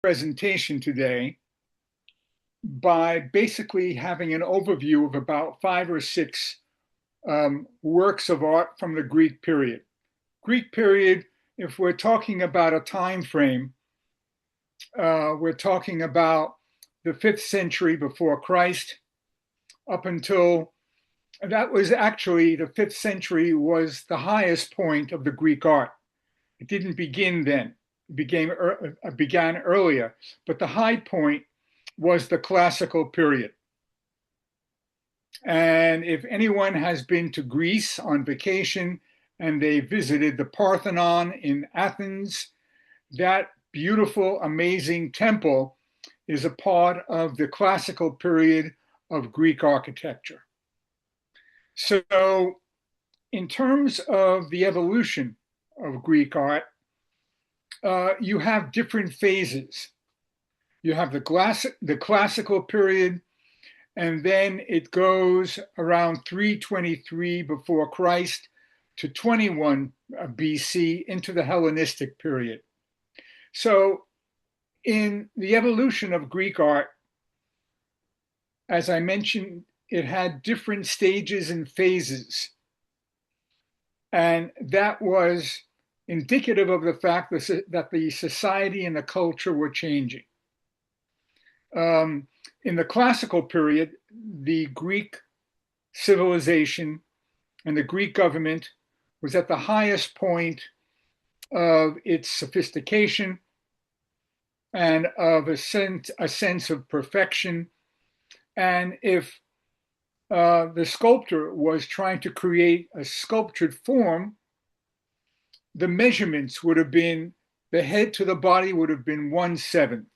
presentation today by basically having an overview of about 5 or 6 works of art from the Greek period. Greek period, if we're talking about a time frame, we're talking about the 5th century before Christ up until, that was actually, the 5th century was the highest point of the Greek art. It didn't begin then. It began earlier, but the high point was the classical period. And if anyone has been to Greece on vacation and they visited the Parthenon in Athens, that beautiful, amazing temple is a part of the classical period of Greek architecture. So in terms of the evolution of Greek art, you have different phases. You have the classical period, and then it goes around 323 before Christ to 21 BC into the Hellenistic period. So in the evolution of Greek art, as I mentioned, it had different stages and phases. And that was indicative of the fact that the society and the culture were changing. In the classical period, the Greek civilization and the Greek government was at the highest point of its sophistication and of a sense of perfection. And if the sculptor was trying to create a sculptured form, the measurements would have been, the head to the body would have been 1/7.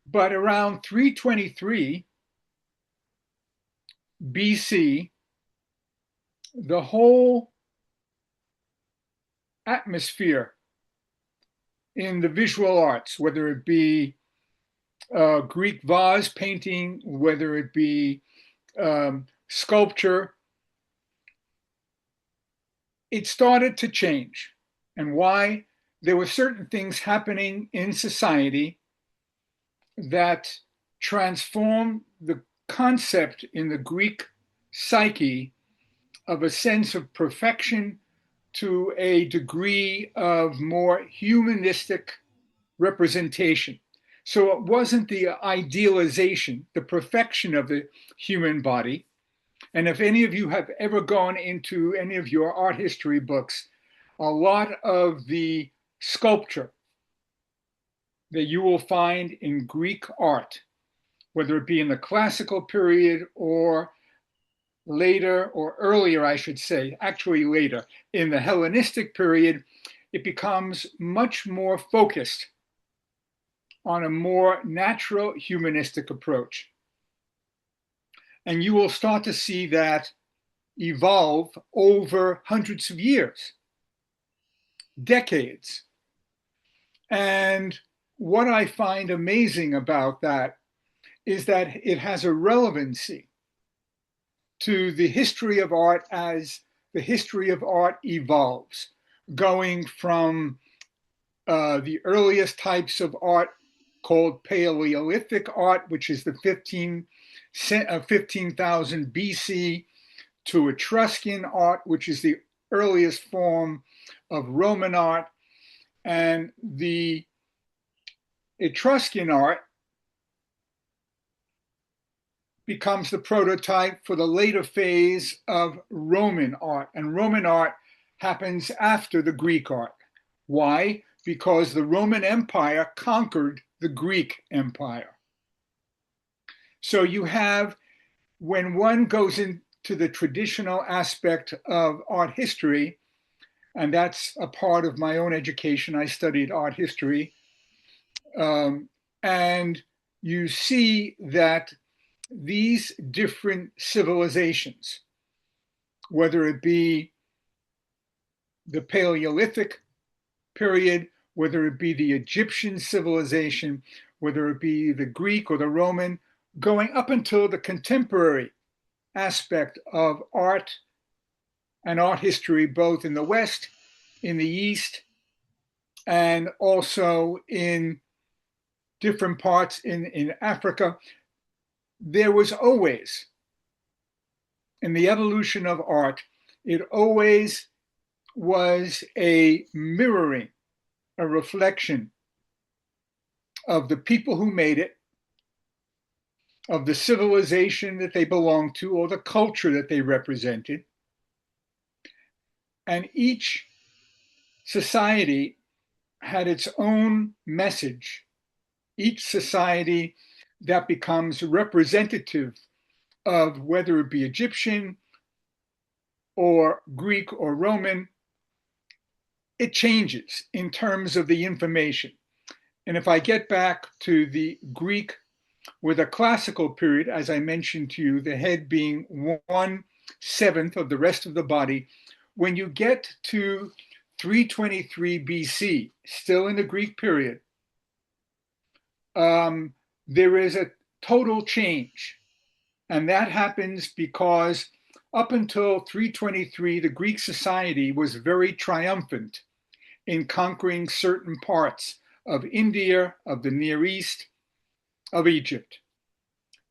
But around 323 BC, the whole atmosphere in the visual arts, whether it be Greek vase painting, whether it be sculpture, it started to change. And why? There were certain things happening in society that transformed the concept in the Greek psyche of a sense of perfection to a degree of more humanistic representation. So it wasn't the idealization, the perfection of the human body. And if any of you have ever gone into any of your art history books, a lot of the sculpture that you will find in Greek art, whether it be in the classical period or later, or earlier, I should say, actually later, in the Hellenistic period, it becomes much more focused on a more natural humanistic approach. And you will start to see that evolve over hundreds of years, decades. And what I find amazing about that is that it has a relevancy to the history of art as the history of art evolves, going from the earliest types of art called Paleolithic art, which is the 15,000 BC, to Etruscan art, which is the earliest form of Roman art. And the Etruscan art becomes the prototype for the later phase of Roman art. And Roman art happens after the Greek art. Why? Because the Roman Empire conquered the Greek Empire. So you have, when one goes into the traditional aspect of art history, and that's a part of my own education, I studied art history, and you see that these different civilizations, whether it be the Paleolithic period, whether it be the Egyptian civilization, whether it be the Greek or the Roman, going up until the contemporary aspect of art and art history, both in the West, in the East, and also in different parts in Africa. There was always, in the evolution of art, it always was a mirroring, a reflection of the people who made it, of the civilization that they belonged to, or the culture that they represented. And each society had its own message. Each society that becomes representative of whether it be Egyptian or Greek or Roman, it changes in terms of the information. And if I get back to the Greek with a classical period, as I mentioned to you, the head being 1/7 of the rest of the body, when you get to 323 BC, still in the Greek period, there is a total change. And that happens because up until 323, the Greek society was very triumphant in conquering certain parts of India, of the Near East, of Egypt.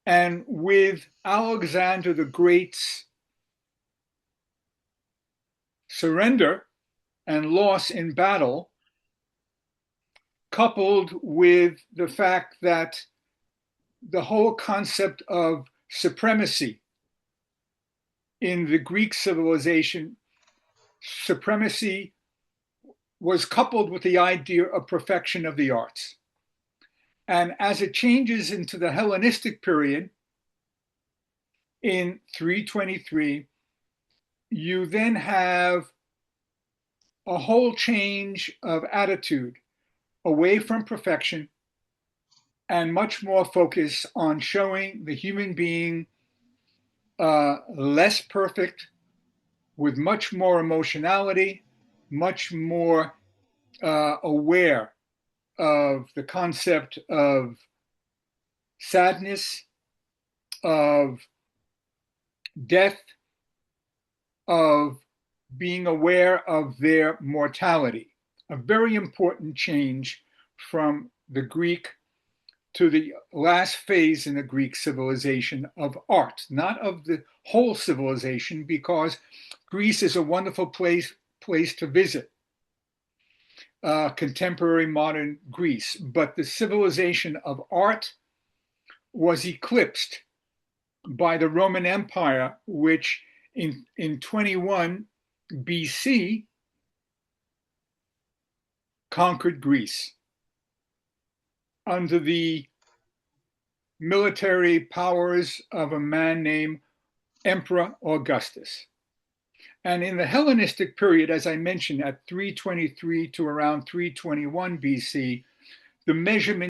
And with Alexander the Great's surrender and loss in battle, coupled with the fact that the whole concept of supremacy in the Greek civilization, supremacy was coupled with the idea of perfection of the arts. And as it changes into the Hellenistic period in 323, you then have a whole change of attitude away from perfection and much more focus on showing the human being less perfect, with much more emotionality, much more aware of the concept of sadness, of death, of being aware of their mortality. A very important change from the Greek to the last phase in the Greek civilization of art, not of the whole civilization, because Greece is a wonderful place to visit, contemporary modern Greece. But the civilization of art was eclipsed by the Roman Empire, which in 21 BC conquered Greece under the military powers of a man named Emperor Augustus. And in the Hellenistic period, as I mentioned, at 323 to around 321 BC, the measurement